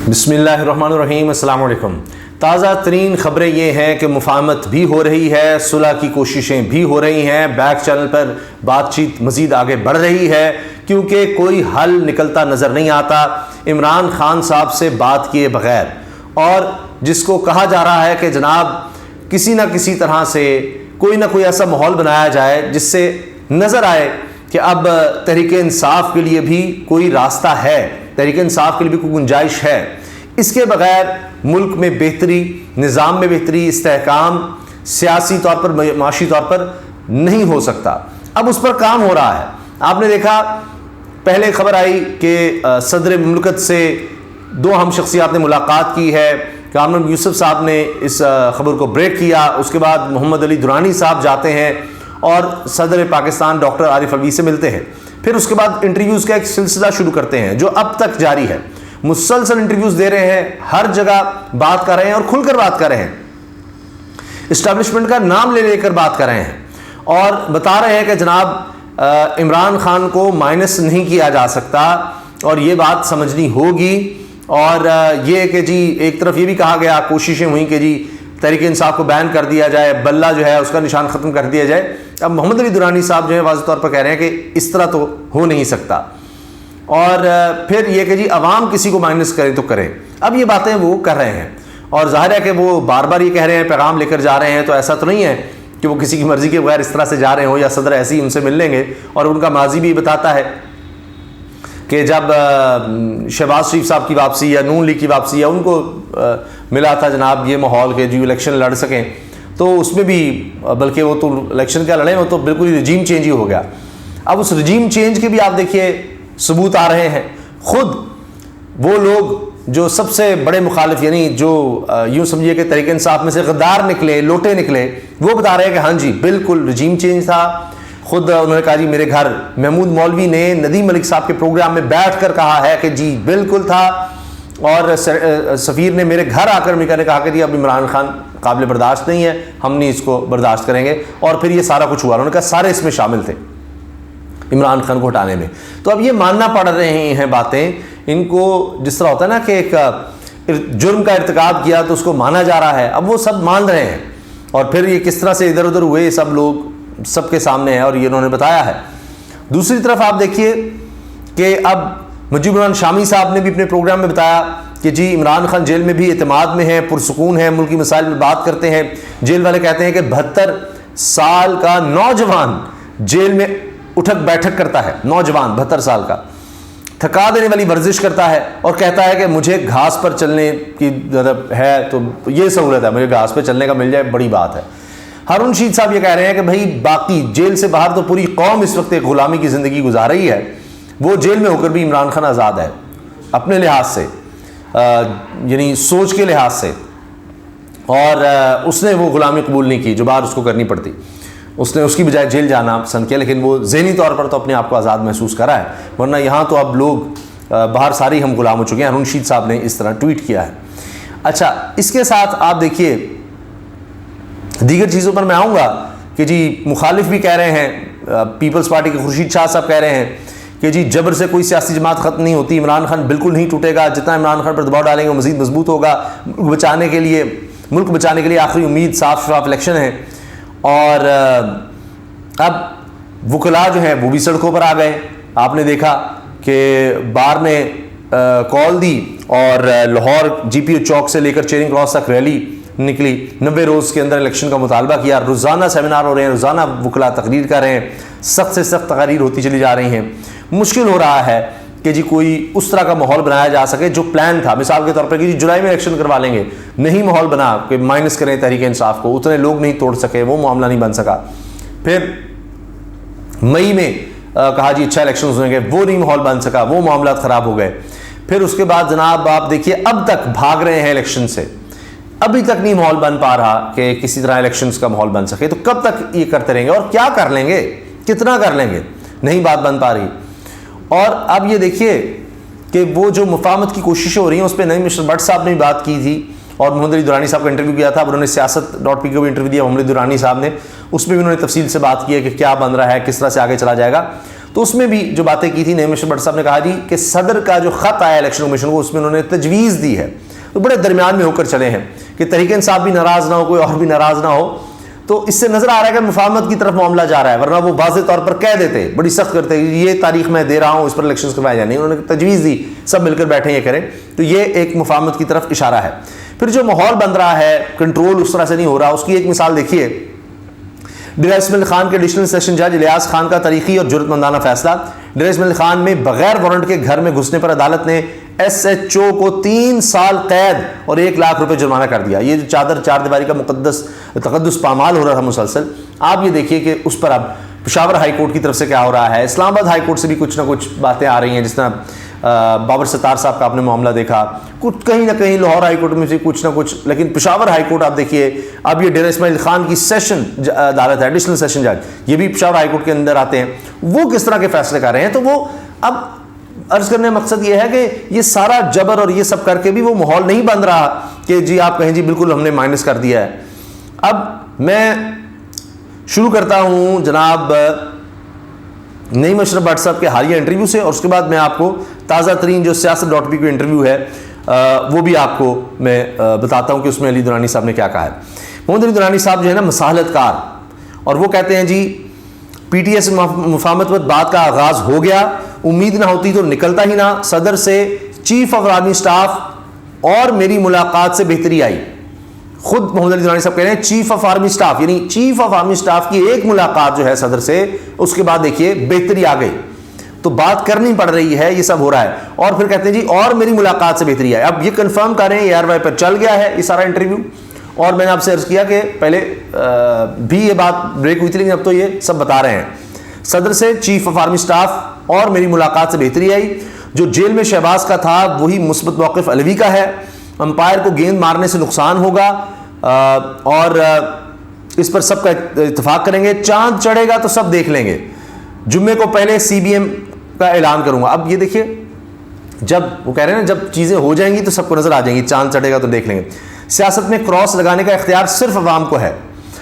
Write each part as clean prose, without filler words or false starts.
بسم اللہ الرحمن الرحیم، السلام علیکم۔ تازہ ترین خبریں یہ ہیں کہ مفاہمت بھی ہو رہی ہے، صلح کی کوششیں بھی ہو رہی ہیں، بیک چینل پر بات چیت مزید آگے بڑھ رہی ہے کیونکہ کوئی حل نکلتا نظر نہیں آتا عمران خان صاحب سے بات کیے بغیر، اور جس کو کہا جا رہا ہے کہ جناب کسی نہ کسی طرح سے کوئی نہ کوئی ایسا ماحول بنایا جائے جس سے نظر آئے کہ اب تحریک انصاف کے لیے بھی کوئی راستہ ہے، تحریک انصاف کے لیے بھی کوئی گنجائش ہے۔ اس کے بغیر ملک میں بہتری، نظام میں بہتری، استحکام سیاسی طور پر، معاشی طور پر نہیں ہو سکتا۔ اب اس پر کام ہو رہا ہے۔ آپ نے دیکھا پہلے خبر آئی کہ صدر مملکت سے دو ہم شخصیات نے ملاقات کی ہے، کامران یوسف صاحب نے اس خبر کو بریک کیا، اس کے بعد محمد علی درانی صاحب جاتے ہیں اور صدر پاکستان ڈاکٹر عارف الوی سے ملتے ہیں، پھر اس کے بعد انٹرویوز کا ایک سلسلہ شروع کرتے ہیں جو اب تک جاری ہے، مسلسل انٹرویوز دے رہے ہیں، ہر جگہ بات کر رہے ہیں اور کھل کر بات کر رہے ہیں، اسٹیبلشمنٹ کا نام لے لے کر بات کر رہے ہیں اور بتا رہے ہیں کہ جناب عمران خان کو مائنس نہیں کیا جا سکتا اور یہ بات سمجھنی ہوگی، اور یہ کہ جی ایک طرف یہ بھی کہا گیا، کوششیں ہوئیں کہ جی تحریک انصاف کو بین کر دیا جائے، بلہ جو ہے اس کا نشان ختم کر دیا جائے۔ اب محمد علی درانی صاحب جو ہے واضح طور پر کہہ رہے ہیں کہ اس طرح تو ہو نہیں سکتا، اور پھر یہ کہ جی عوام کسی کو مائنس کرے تو کرے۔ اب یہ باتیں وہ کر رہے ہیں اور ظاہر ہے کہ وہ بار بار یہ کہہ رہے ہیں، پیغام لے کر جا رہے ہیں، تو ایسا تو نہیں ہے کہ وہ کسی کی مرضی کے بغیر اس طرح سے جا رہے ہوں یا صدر ایسے ہی ان سے مل لیں گے، اور ان کا ماضی بھی بتاتا ہے کہ جب شہباز شریف صاحب کی واپسی یا نون لیگ کی واپسی یا ان کو ملا تھا جناب یہ ماحول کہ جو الیکشن لڑ سکیں، تو اس میں بھی بلکہ وہ تو الیکشن کیا لڑیں، وہ تو بالکل ہی رجیم چینج ہی ہو گیا۔ اب اس رجیم چینج کے بھی آپ دیکھیے ثبوت آ رہے ہیں، خود وہ لوگ جو سب سے بڑے مخالف، یعنی جو یوں سمجھیے کہ تحریک انصاف میں سے غدار نکلے، لوٹے نکلے، وہ بتا رہے ہیں کہ ہاں جی بالکل رجیم چینج تھا۔ خود انہوں نے کہا جی میرے گھر محمود مولوی نے ندیم ملک صاحب کے پروگرام میں بیٹھ کر کہا ہے کہ جی بالکل تھا، اور سفیر نے میرے گھر آ کر امریکہ نے کہا کہ جی اب عمران خان قابل برداشت نہیں ہے، ہم نہیں اس کو برداشت کریں گے، اور پھر یہ سارا کچھ ہوا۔ انہوں نے کہا سارے اس میں شامل تھے عمران خان کو ہٹانے میں۔ تو اب یہ ماننا پڑ رہی ہیں باتیں ان کو، جس طرح ہوتا ہے نا کہ ایک جرم کا ارتکاب کیا تو اس کو مانا جا رہا ہے، اب وہ سب مان رہے ہیں، اور پھر یہ کس طرح سے ادھر ادھر ہوئے سب لوگ سب کے سامنے ہے اور یہ انہوں نے بتایا ہے۔ دوسری طرف آپ دیکھیے کہ اب مجیب الرحمان شامی صاحب نے بھی اپنے پروگرام میں بتایا کہ جی عمران خان جیل میں بھی اعتماد میں ہے، پرسکون ہے، ملکی مسائل میں بات کرتے ہیں۔ جیل والے کہتے ہیں کہ 72 سال کا نوجوان جیل میں اٹھک بیٹھک کرتا ہے، نوجوان 72 سال کا تھکا دینے والی ورزش کرتا ہے، اور کہتا ہے کہ مجھے گھاس پر چلنے کی ہے تو یہ سہولت ہے، مجھے گھاس پہ چلنے کا مل جائے بڑی بات ہے۔ ہارون رشید صاحب یہ کہہ رہے ہیں کہ بھائی باقی جیل سے باہر تو پوری قوم اس وقت ایک غلامی کی زندگی گزار رہی ہے، وہ جیل میں ہو کر بھی عمران خان آزاد ہے اپنے لحاظ سے، یعنی سوچ کے لحاظ سے، اور اس نے وہ غلامی قبول نہیں کی جو باہر اس کو کرنی پڑتی، اس نے اس کی بجائے جیل جانا پسند کیا، لیکن وہ ذہنی طور پر تو اپنے آپ کو آزاد محسوس کرا ہے، ورنہ یہاں تو اب لوگ باہر ساری ہم غلام ہو چکے ہیں۔ ہارون رشید صاحب نے اس طرح ٹویٹ کیا ہے۔ اچھا، اس کے ساتھ آپ دیکھیے دیگر چیزوں پر میں آؤں گا کہ جی مخالف بھی کہہ رہے ہیں، پیپلز پارٹی کے خورشید شاہ صاحب کہہ رہے ہیں کہ جی جبر سے کوئی سیاسی جماعت ختم نہیں ہوتی، عمران خان بالکل نہیں ٹوٹے گا، جتنا عمران خان پر دباؤ ڈالیں گے وہ مزید مضبوط ہوگا، ملک بچانے کے لیے آخری امید صاف شفاف الیکشن ہے۔ اور اب وکلاء جو ہیں وہ بھی سڑکوں پر آ گئے، آپ نے دیکھا کہ بار نے کال دی اور لاہور جی پی او چوک سے لے کر چیرنگ کراس تک ریلی نکلی، 90 روز کے اندر الیکشن کا مطالبہ کیا، روزانہ سیمینار ہو رہے ہیں، روزانہ وکلاء تقریر کر رہے ہیں، سخت سے سخت تقاریر ہوتی چلی جا رہی ہیں۔ مشکل ہو رہا ہے کہ جی کوئی اس طرح کا ماحول بنایا جا سکے جو پلان تھا، مثال کے طور پر کہ جی جولائی میں الیکشن کروا لیں گے، نہیں ماحول بنا کہ مائنس کریں تحریک انصاف کو، اتنے لوگ نہیں توڑ سکے، وہ معاملہ نہیں بن سکا۔ پھر مئی میں کہا جی اچھا الیکشن ہوئیں گے، وہ نہیں ماحول بن سکا، وہ معاملات خراب ہو گئے۔ پھر اس کے بعد جناب آپ دیکھیے اب تک بھاگ رہے ہیں الیکشن سے، ابھی تک نہیں ماحول بن پا رہا کہ کسی طرح الیکشنز کا ماحول بن سکے، تو کب تک یہ کرتے رہیں گے اور کیا کر لیں گے، کتنا کر لیں گے، نہیں بات بن پا رہی۔ اور اب یہ دیکھیے کہ وہ جو مفاہمت کی کوششیں ہو رہی ہیں اس پہ نئی مسٹر بٹ صاحب نے بھی بات کی تھی، اور محمد علی درانی صاحب کا انٹرویو کیا تھا، اب انہوں نے سیاست.پی کو بھی انٹرویو دیا محمد علی درانی صاحب نے، اس میں بھی انہوں نے تفصیل سے بات کی ہے کہ کیا بن رہا ہے، کس طرح سے آگے چلا جائے گا۔ تو اس میں بھی جو باتیں کی تھی نعیم اشرف بٹ صاحب نے کہا جی کہ صدر کا جو خط آیا الیکشن کمیشن کو اس میں انہوں نے تجویز دی ہے، تو بڑے درمیان میں ہو کر چلے ہیں کہ تحریک انصاف بھی ناراض نہ ہو، کوئی اور بھی ناراض نہ ہو. تو اس سے نظر آ رہا ہے کہ مفاہمت کی طرف معاملہ جا رہا ہے، ورنہ وہ واضح طور پر کہہ دیتے، بڑی سخت کرتے یہ تاریخ میں دے رہا ہوں، اس پر الیکشنز کروائے جائیں. انہوں نے تجویز دی سب مل کر بیٹھیں یہ کریں، تو یہ ایک مفاہمت کی طرف اشارہ ہے. پھر جو ماحول بن رہا ہے کنٹرول اس طرح سے نہیں ہو رہا، اس کی ایک مثال دیکھیے. ڈیرہ اسماعیل خان کے ایڈیشنل سیشن جج الیاس خان کا تاریخی اور جرأت مندانہ فیصلہ. ڈیرہ اسماعیل خان میں بغیر وارنٹ کے گھر میں گھسنے پر عدالت نے ایس ایچ او کو 3 سال قید اور 1 لاکھ روپے جرمانہ کر دیا. یہ جو چادر چار دیواری کا تقدس پامال ہو رہا تھا مسلسل، آپ یہ دیکھیے کہ اس پر اب پشاور ہائی کورٹ کی طرف سے کیا ہو رہا ہے. اسلام آباد ہائی کورٹ سے بھی کچھ نہ کچھ باتیں آ رہی ہیں، جس طرح بابر ستار صاحب کا آپ نے معاملہ دیکھا، کچھ کہیں نہ کہیں لاہور ہائی کورٹ میں سے کچھ نہ کچھ، لیکن پشاور ہائی کورٹ آپ دیکھیے اب یہ ڈیرہ اسماعیل خان کی سیشن عدالت ہے، ایڈیشنل سیشن جج، یہ بھی پشاور ہائی کورٹ کے اندر آتے ہیں. وہ کس طرح کے فیصلے کر رہے ہیں. تو وہ اب عرض کرنے مقصد یہ ہے کہ یہ سارا جبر اور یہ سب کر کے بھی وہ ماحول نہیں بن رہا کہ جی آپ کہیں جی بالکل ہم نے مائنس کر دیا ہے. اب میں شروع کرتا ہوں جناب نعیم اشرف بٹ صاحب کے حالیہ انٹرویو سے، اور اس کے بعد میں آپ کو تازہ ترین جو سیاست.پی کو انٹرویو ہے وہ بھی آپ کو میں بتاتا ہوں کہ اس میں علی درانی صاحب نے کیا کہا ہے. محمد علی درانی صاحب جو ہے نا مصالحت کار، اور وہ کہتے ہیں جی پی ٹی ایس مفاہمت پر بات کا آغاز ہو گیا، امید نہ ہوتی تو نکلتا ہی نہ، صدر سے چیف آف آرمی سٹاف اور میری ملاقات سے بہتری آئی. خود محمد علی درانی صاحب کہہ رہے ہیں چیف آف آرمی سٹاف، یعنی چیف آف آرمی سٹاف کی ایک ملاقات جو ہے صدر سے، اس کے بعد دیکھیے بہتری آ گئی، تو بات کرنی پڑ رہی ہے، یہ سب ہو رہا ہے. اور پھر کہتے ہیں جی اور میری ملاقات سے بہتری آئی. اب یہ کنفرم کریں اے آر وائی پر چل گیا ہے یہ سارا انٹرویو، اور میں نے آپ سے عرض کیا کہ پہلے بھی یہ بات بریک ہوئی تھی لیکن اب تو یہ سب بتا رہے ہیں. صدر سے چیف آف آرمی سٹاف اور میری ملاقات سے بہتری آئی. جو جیل میں شہباز کا تھا وہی مثبت موقف علوی کا ہے. امپائر کو گیند مارنے سے نقصان ہوگا اور اس پر سب کا اتفاق کریں گے. چاند چڑھے گا تو سب دیکھ لیں گے. جمعے کو پہلے سی بی ایم کا اعلان کروں گا. اب یہ دیکھیے جب وہ کہہ رہے ہیں نا جب چیزیں ہو جائیں گی تو سب کو نظر آ جائیں گی، چاند چڑھے گا تو دیکھ لیں گے. سیاست میں کراس لگانے کا اختیار صرف عوام کو ہے.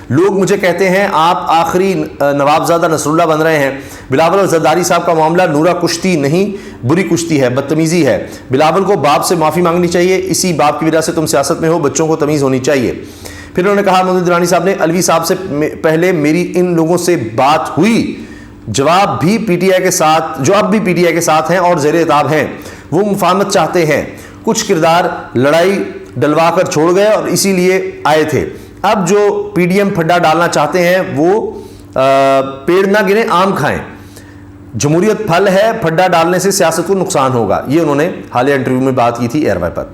لوگ مجھے کہتے ہیں آپ آخری نواب زادہ نصر اللہ بن رہے ہیں. بلاول اور زرداری صاحب کا معاملہ نورا کشتی نہیں، بری کشتی ہے، بدتمیزی ہے. بلاول کو باپ سے معافی مانگنی چاہیے، اسی باپ کی وجہ سے تم سیاست میں ہو، بچوں کو تمیز ہونی چاہیے. پھر انہوں نے کہا محمد درانی صاحب نے علوی صاحب سے پہلے میری ان لوگوں سے بات ہوئی، جواب بھی پی ٹی آئی کے ساتھ، جو اب بھی پی ٹی آئی کے ساتھ ہیں اور زیر اعتاب ہیں، وہ مفاہمت چاہتے ہیں. کچھ کردار لڑائی ڈلوا کر چھوڑ گئے اور اسی لیے آئے تھے. اب جو پی ڈی ایم پھڈا ڈالنا چاہتے ہیں وہ پیڑ نہ گریں آم کھائیں. جمہوریت پھل ہے، پھڈا ڈالنے سے سیاست کو نقصان ہوگا. یہ انہوں نے حالیہ انٹرویو میں بات کی تھی ایئر وائی پر.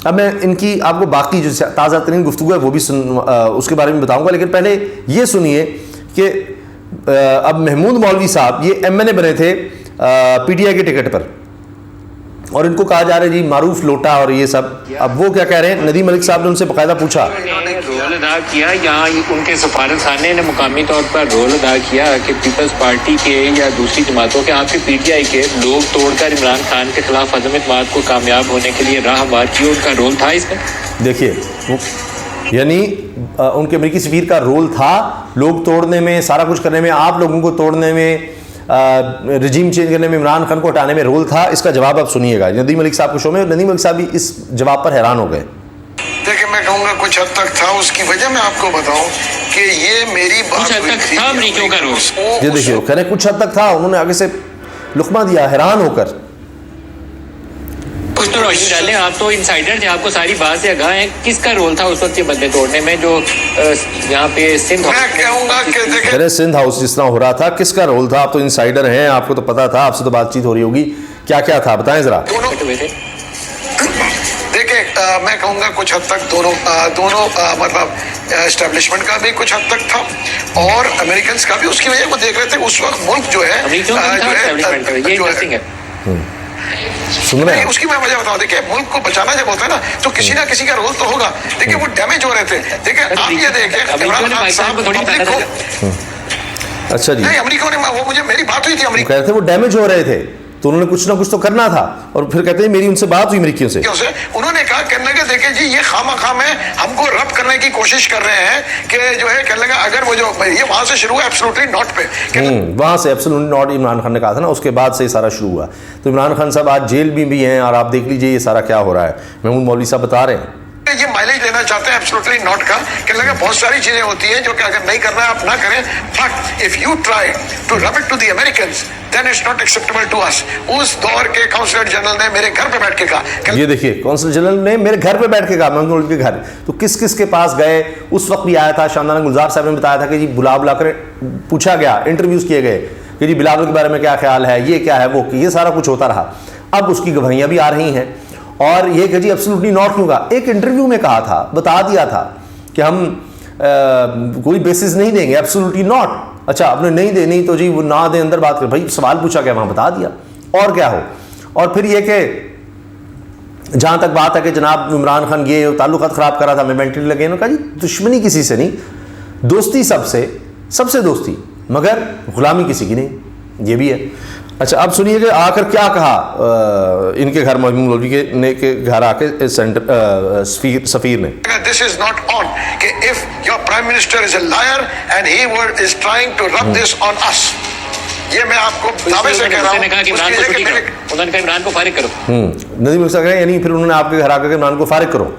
اب میں ان کی آپ کو باقی جو تازہ ترین گفتگو ہے وہ بھی اس کے بارے میں بتاؤں گا، لیکن پہلے یہ سنیے کہ اب محمود مولوی صاحب یہ ایم این اے بنے تھے پی ٹی آئی کے ٹکٹ پر، اور ان کو کہا جا رہا ہے جی معروف لوٹا اور یہ سب. اب وہ کیا کہہ رہے ہیں، ندیم ملک صاحب نے ان سے باقاعدہ پوچھا. رول ادا کیا یہاں ان کے سفارت خانے نے مقامی طور پر رول ادا کیا کہ پیپلز پارٹی کے یا دوسری جماعتوں کے، آپ کے پی ٹی آئی کے لوگ توڑ کر عمران خان کے خلاف عدم اعتماد کو کامیاب ہونے کے لیے راہ ہموار کی، ان کا رول تھا اس میں؟ دیکھیے یعنی ان کے امریکی سفیر کا رول تھا لوگ توڑنے میں، سارا کچھ کرنے میں، آپ لوگوں کو توڑنے میں، رجیم چینج کرنے میں، عمران خان کو ہٹانے میں رول تھا. اس کا جواب اب سنیے گا ندیم ملک صاحب کے شو میں. ندیم ملک صاحب بھی اس جواب پر حیران ہو گئے. دیکھیں میں کہوں گا کچھ حد تک تھا، اس کی وجہ میں آپ کو بتاؤں کہ یہ میری بات ہوئی تھی. امریکیوں کا رول یہ دیکھیے کہہ رہے کچھ حد تک تھا، انہوں نے آگے سے لقمہ دیا حیران ہو کر. کچھ تو روشنی ڈالیں، آپ تو انسائڈر تھے، آپ کو ساری بات سے آگاہ ہیں. کس کا رول تھا اس وقت یہ بندے توڑنے میں جو یہاں پہ سندھ میں کہوں گا کہ دیکھیں سندھ ہاؤس جس طرح ہو رہا تھا، کس کا رول تھا؟ آپ تو انسائڈر ہیں، آپ کو تو پتا تھا، آپ سے تو بات چیت ہو رہی ہوگی. کیا کیا تھا بتائیں ذرا. دیکھیں میں کہوں گا کچھ حد تک دونوں مطلب اسٹیبلشمنٹ کا بھی کچھ حد تک تھا اور امریکنز کا بھی. اس کی وجہ وہ دیکھ رہے تھے اس وقت ملک جو ہے سن رہے ہیں. اس کی میں وجہ بتاؤں. دیکھیں ملک کو بچانا جب ہوتا ہے نا تو کسی نہ کسی کا رول تو ہوگا. دیکھیں وہ ڈیمیج ہو رہے تھے. دیکھیں آپ یہ دیکھیں عمران خان صاحب پبلک کو، اچھا جی نہیں امریکہ نے، وہ مجھے میری بات ہوئی تھی، امریکہ کہتے تھے وہ ڈیمیج ہو رہے تھے. تو انہوں نے کچھ نہ کچھ تو کرنا تھا. اور پھر کہتے ہیں میری ان سے بات ہوئی امریکیوں سے, انہوں نے کہا کہنے لگے دیکھیں جی یہ خامہ خام ہے, ہم کو رب کرنے کی کوشش کر رہے ہیں کہ جو ہے کہنے لگا اگر وہ جو یہ وہاں سے شروع ہے ایبسولوٹلی ناٹ پہ, وہاں سے ایبسولوٹلی ناٹ عمران خان نے کہا تھا نا, اس کے بعد سے یہ سارا شروع ہوا. تو عمران خان صاحب آج جیل میں بھی ہیں, اور آپ دیکھ لیجئے یہ سارا کیا ہو رہا ہے. محمود مولوی صاحب بتا رہے ہیں یہ مائلیج لینا چاہتے ہیں ایبسولوٹلی ناٹ کا, کہ لگا بہت ساری چیزیں ہوتی ہیں جو کہ اگر نہیں کرنا ہے آپ نہ کریں, but if you try to rub it to the Americans then it's not acceptable to us. اس دور کے کونسلر جنرل نے میرے گھر پہ بیٹھ کے کہا, یہ دیکھیے کونسل جنرل نے میرے گھر پہ بیٹھ کے کہا, محمود مولوی کے گھر. تو کس کس کے پاس گئے, اس وقت بھی آیا تھا شاندانہ گلزار صاحب نے بتایا تھا کہ جی بلا کر پوچھا گیا, انٹرویوز کیے گئے کہ جی بلاول کے بارے میں کیا خیال ہے, یہ کیا ہے, وہ یہ سارا کچھ ہوتا رہا. اب اس کی گواہیاں بھی آ رہی ہیں, اور یہ کہ جی ایبسولوٹلی ناٹ کیوں کہا. ایک انٹرویو میں کہا تھا, بتا دیا تھا کہ ہم کوئی بیسس نہیں دیں گے, ایبسولوٹلی ناٹ. اچھا آپ نے نہیں دینی تو جی وہ نہ دیں, اندر بات کر, بھائی سوال پوچھا گیا وہاں بتا دیا, اور کیا ہو. اور پھر یہ کہ جہاں تک بات ہے کہ جناب عمران خان یہ تعلقات خراب کرا تھا, میں مینٹلی لگے, انہوں نے کہا جی دشمنی کسی سے نہیں, دوستی سب سے دوستی, مگر غلامی کسی کی نہیں, یہ بھی ہے. اچھا اب سنیے کہ آ کر کیا کہا ان کے گھر, محمود مولوی کے گھر آ کے سفیر نے. This is not on کہ if your prime minister is a liar and he is trying to rub this on us. یہ میں آپ کو دعوے سے کہہ رہا ہوں. انہوں نے کہا عمران کو فارغ کرو. ندیم ملک صاحب کہہ رہے ہیں یعنی پھر انہوں نے آپ کے گھر آ کر عمران کو فارغ کرو.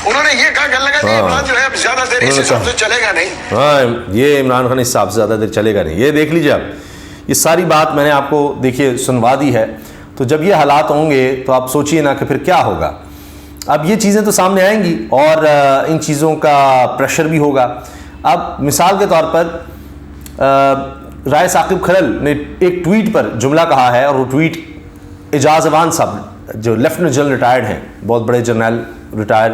انہوں نے یہ کہا کہ اللہ کا عمران جو ہے اب زیادہ دیر اس حساب سے چلے گا نہیں. ہاں یہ عمران خان اس حساب سے زیادہ دیر چلے گا نہیں. یہ دیکھ لیجیے, آپ یہ ساری بات میں نے آپ کو دیکھیے سنوا دی ہے. تو جب یہ حالات ہوں گے تو آپ سوچئے نا کہ پھر کیا ہوگا. اب یہ چیزیں تو سامنے آئیں گی, اور ان چیزوں کا پریشر بھی ہوگا. اب مثال کے طور پر رائے ثاقب کھرل نے ایک ٹویٹ پر جملہ کہا ہے, اور وہ ٹویٹ اعجاز اوان صاحب جو لیفٹیننٹ جنرل ریٹائرڈ ہیں, بہت بڑے جرنیل ریٹائرڈ,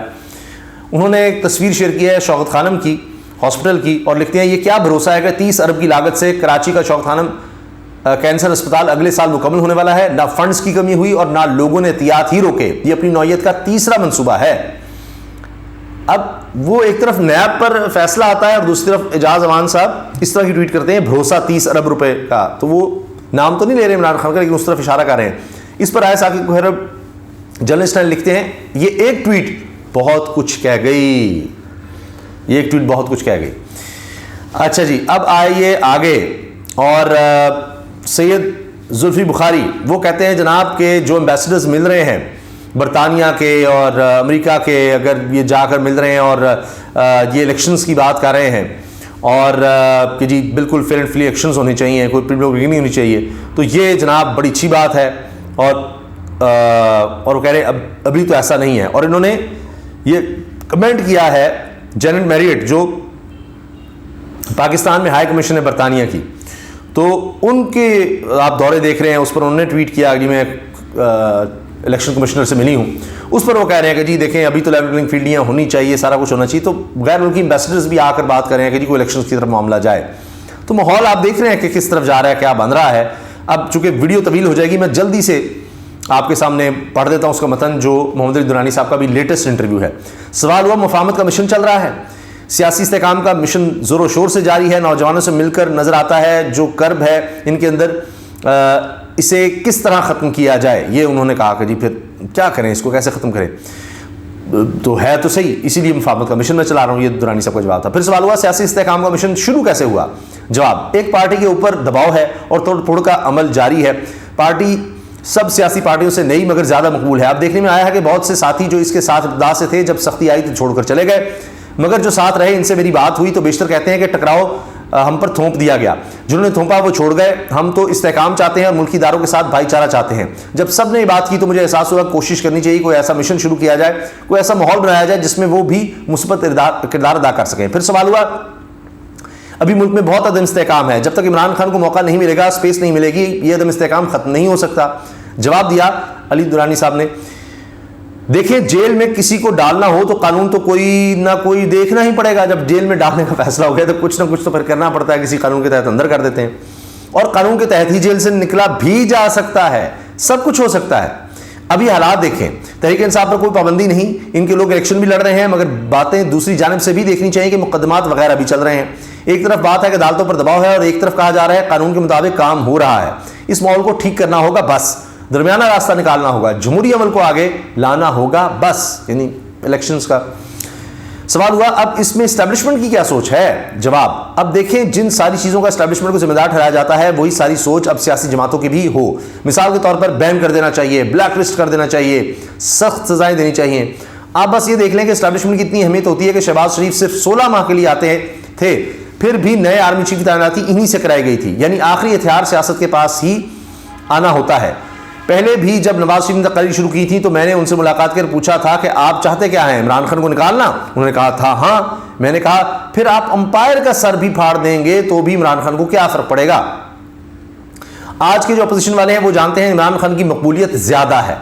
انہوں نے ایک تصویر شیئر کی ہے شوکت خانم کی, ہاسپٹل کی, اور لکھتے ہیں یہ کیا بھروسہ ہے کہ 30 ارب کی لاگت سے کراچی کا شوکت خانم کینسر اسپتال اگلے سال مکمل ہونے والا ہے. نہ فنڈز کی کمی ہوئی اور نہ لوگوں نے احتیاط ہی روکے. یہ اپنی نوعیت کا تیسرا منصوبہ ہے. اب وہ ایک طرف نیب پر فیصلہ آتا ہے, اور دوسری طرف اعجاز اوان صاحب اس طرح کی ٹویٹ کرتے ہیں بھروسہ 30 ارب روپے کا. تو وہ نام تو نہیں لے رہے عمران خان کا, لیکن اس طرف اشارہ کر رہے ہیں. اس پر رائے ثاقب کھرل جرنلسٹ لکھتے ہیں یہ ایک ٹویٹ بہت کچھ کہہ گئی, یہ ایک ٹویٹ بہت کچھ کہہ گئی. اچھا جی اب آئیے آگے, اور سید زلفی بخاری وہ کہتے ہیں جناب کہ جو ایمبیسڈرز مل رہے ہیں برطانیہ کے اور امریکہ کے, اگر یہ جا کر مل رہے ہیں اور یہ الیکشنز کی بات کر رہے ہیں, اور کہ جی بالکل فیئر اینڈ فری الیکشنز ہونی چاہیے, کوئی پریبلم نہیں ہونی چاہیے, تو یہ جناب بڑی اچھی بات ہے. اور وہ کہہ رہے ہیں ابھی تو ایسا نہیں ہے. اور انہوں نے یہ کمنٹ کیا ہے جینٹ میریٹ جو پاکستان میں ہائی کمیشن ہے برطانیہ کی, تو ان کے آپ دورے دیکھ رہے ہیں, اس پر انہوں نے ٹویٹ کیا کہ میں الیکشن کمشنر سے ملی ہوں. اس پر وہ کہہ رہے ہیں کہ جی دیکھیں ابھی تو لیول پلینگ فیلڈ یہاں ہونی چاہیے, سارا کچھ ہونا چاہیے. تو غیر ملکی ایمبیسڈرز بھی آ کر بات کر رہے ہیں کہ جی کوئی الیکشن کی طرف معاملہ جائے. تو ماحول آپ دیکھ رہے ہیں کہ کس طرف جا رہا ہے, کیا بن رہا ہے. اب چونکہ ویڈیو طویل ہو جائے گی, میں جلدی سے آپ کے سامنے پڑھ دیتا ہوں اس کا متن, جو محمد علی درانی صاحب کا بھی لیٹسٹ انٹرویو ہے. سوال ہوا مفاہمت کا مشن چل رہا ہے, سیاسی استحکام کا مشن زور و شور سے جاری ہے, نوجوانوں سے مل کر نظر آتا ہے جو کرب ہے ان کے اندر, اسے کس طرح ختم کیا جائے. یہ انہوں نے کہا کہ جی پھر کیا کریں, اس کو کیسے ختم کریں. تو ہے تو صحیح, اسی لیے مفاہمت کا مشن میں چلا رہا ہوں, یہ درانی صاحب کا جواب تھا. پھر سوال ہوا سیاسی استحکام کا مشن شروع کیسے ہوا. جواب ایک پارٹی کے اوپر دباؤ ہے اور توڑ پھوڑ کا عمل جاری ہے. پارٹی سب سیاسی پارٹیوں سے نئی مگر زیادہ مقبول ہے. اب دیکھنے میں آیا ہے کہ بہت سے ساتھی جو اس کے ساتھ ابتدا سے تھے جب سختی آئی تو چھوڑ کر چلے گئے, مگر جو ساتھ رہے ان سے میری بات ہوئی تو بیشتر کہتے ہیں کہ ٹکراؤ ہم پر تھوپ دیا گیا, جنہوں نے تھوپا وہ چھوڑ گئے. ہم تو استحکام چاہتے ہیں اور ملکی اداروں کے ساتھ بھائی چارہ چاہتے ہیں. جب سب نے یہ بات کی تو مجھے احساس ہوا کوشش کرنی چاہیے کوئی ایسا مشن شروع کیا جائے, کوئی ایسا ماحول بنایا جائے جس میں وہ بھی مثبت کردار ادا کر سکیں. پھر سوال ہوا ابھی ملک میں بہت عدم استحکام ہے, جب تک عمران خان کو موقع نہیں ملے گا, اسپیس نہیں ملے گی, یہ عدم استحکام ختم نہیں ہو سکتا. جواب دیا علی درانی صاحب نے, دیکھیں جیل میں کسی کو ڈالنا ہو تو قانون تو کوئی نہ کوئی دیکھنا ہی پڑے گا. جب جیل میں ڈالنے کا فیصلہ ہو گیا تو کچھ نہ کچھ تو پھر کرنا پڑتا ہے, کسی قانون کے تحت اندر کر دیتے ہیں, اور قانون کے تحت ہی جیل سے نکلا بھی جا سکتا ہے, سب کچھ ہو سکتا ہے. ابھی حالات دیکھیں, تحریک انصاف پر کوئی پابندی نہیں, ان کے لوگ الیکشن بھی لڑ رہے ہیں, مگر باتیں دوسری جانب سے بھی دیکھنی چاہیے کہ مقدمات وغیرہ بھی چل رہے ہیں. ایک طرف بات ہے کہ عدالتوں پر دباؤ ہے اور ایک طرف کہا جا رہا ہے قانون کے مطابق کام ہو رہا ہے. اس ماحول کو ٹھیک کرنا ہوگا بس, درمیانہ راستہ نکالنا ہوگا, جمہوری عمل کو آگے لانا ہوگا بس, یعنی الیکشنز کا. سوال ہوا اب اس میں اسٹیبلشمنٹ کی کیا سوچ ہے؟ جواب, اب دیکھیں جن ساری چیزوں کا اسٹیبلشمنٹ کو ذمہ دار ٹھہرایا جاتا ہے وہی ساری سوچ اب سیاسی جماعتوں کی بھی ہو. مثال کے طور پر بین کر دینا چاہیے, بلیک لسٹ کر دینا چاہیے, سخت سزائیں دینی چاہیے. آپ بس یہ دیکھ لیں کہ اسٹیبلشمنٹ کی اتنی اہمیت ہوتی ہے کہ شہباز شریف صرف 16 ماہ کے لیے آتے تھے, پھر بھی نئے آرمی چیف کی تعیناتی انہی سے کرائی گئی تھی, یعنی آخری ہتھیار سیاست کے پاس ہی آنا ہوتا ہے. پہلے بھی جب نواز شریف نے تقریر شروع کی تھی تو میں نے ان سے ملاقات کر پوچھا تھا کہ آپ چاہتے کیا ہیں, عمران خان کو نکالنا؟ انہوں نے کہا تھا ہاں. میں نے کہا پھر آپ امپائر کا سر بھی پھاڑ دیں گے تو بھی عمران خان کو کیا فرق پڑے گا؟ آج کے جو اپوزیشن والے ہیں وہ جانتے ہیں عمران خان کی مقبولیت زیادہ ہے,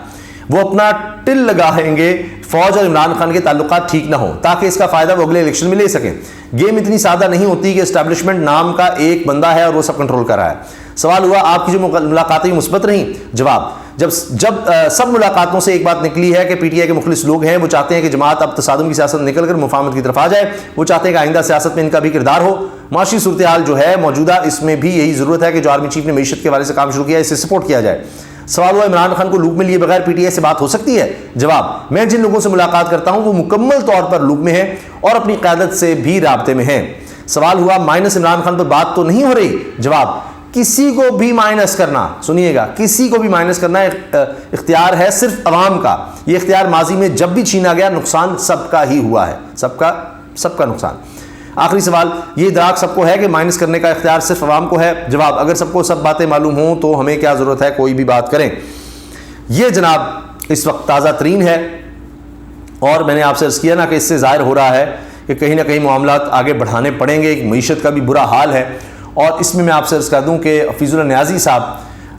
وہ اپنا ٹل لگائیں گے فوج اور عمران خان کے تعلقات ٹھیک نہ ہوں تاکہ اس کا فائدہ وہ اگلے الیکشن میں لے سکیں. گیم اتنی سادہ نہیں ہوتی کہ اسٹیبلشمنٹ نام کا ایک بندہ ہے اور وہ سب کنٹرول کر رہا ہے. سوال ہوا آپ کی جو ملاقاتیں مثبت رہیں؟ جواب, جب سب ملاقاتوں سے ایک بات نکلی ہے کہ پی ٹی آئی کے مخلص لوگ ہیں, وہ چاہتے ہیں کہ جماعت اب تصادم کی سیاست نکل کر مفاہمت کی طرف آ جائے, وہ چاہتے ہیں کہ آئندہ سیاست میں ان کا بھی کردار ہو. معاشی صورتحال جو ہے موجودہ, اس میں بھی یہی ضرورت ہے کہ جو آرمی چیف نے معیشت کے حوالے سے کام شروع کیا ہے اسے سپورٹ کیا جائے. سوال ہوا عمران خان کو لوپ میں لیے بغیر پی ٹی آئی سے بات ہو سکتی ہے؟ جواب, میں جن لوگوں سے ملاقات کرتا ہوں وہ مکمل طور پر لوپ میں ہیں اور اپنی قیادت سے بھی رابطے میں ہیں. سوال ہوا مائنس عمران خان پر بات تو نہیں ہو رہی؟ جواب, کسی کو بھی مائنس کرنا, سنیے گا, کسی کو بھی مائنس کرنا اختیار ہے صرف عوام کا. یہ اختیار ماضی میں جب بھی چھینا گیا نقصان سب کا ہی ہوا ہے, سب کا نقصان. آخری سوال, یہ ادراک سب کو ہے کہ مائنس کرنے کا اختیار صرف عوام کو ہے؟ جواب, اگر سب کو سب باتیں معلوم ہوں تو ہمیں کیا ضرورت ہے کوئی بھی بات کریں. یہ جناب اس وقت تازہ ترین ہے اور میں نے آپ سے عرض کیا نا کہ اس سے ظاہر ہو رہا ہے کہ کہیں نہ کہیں معاملات آگے بڑھانے پڑیں گے. معیشت کا بھی برا حال ہے اور اس میں آپ سے عرض کر دوں کہ حفیظ اللہ نیازی صاحب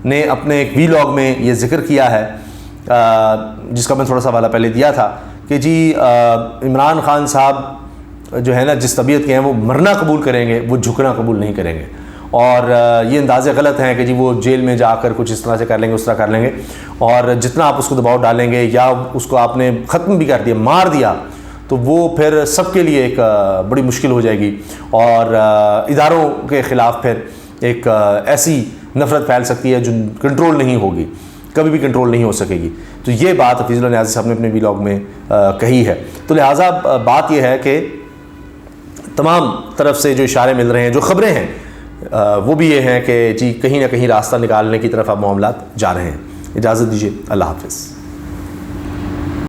نے اپنے ایک وی لاگ میں یہ ذکر کیا ہے جس کا میں تھوڑا سا حوالہ پہلے دیا تھا کہ جی عمران خان صاحب جو ہے نا جس طبیعت کے ہیں وہ مرنا قبول کریں گے, وہ جھکنا قبول نہیں کریں گے. اور یہ اندازے غلط ہیں کہ جی وہ جیل میں جا کر کچھ اس طرح سے کر لیں گے, اس طرح کر لیں گے, اور جتنا آپ اس کو دباؤ ڈالیں گے یا اس کو آپ نے ختم بھی کر دیا, مار دیا, تو وہ پھر سب کے لیے ایک بڑی مشکل ہو جائے گی اور اداروں کے خلاف پھر ایک ایسی نفرت پھیل سکتی ہے جو کنٹرول نہیں ہوگی, کبھی بھی کنٹرول نہیں ہو سکے گی. تو یہ بات حفیظ اللہ نیازی صاحب نے اپنے وی لاگ میں کہی ہے. تو لہٰذا بات یہ ہے کہ تمام طرف سے جو اشارے مل رہے ہیں, جو خبریں ہیں وہ بھی یہ ہیں کہ جی کہیں نہ کہیں راستہ نکالنے کی طرف اب معاملات جا رہے ہیں. اجازت دیجیے, اللہ حافظ.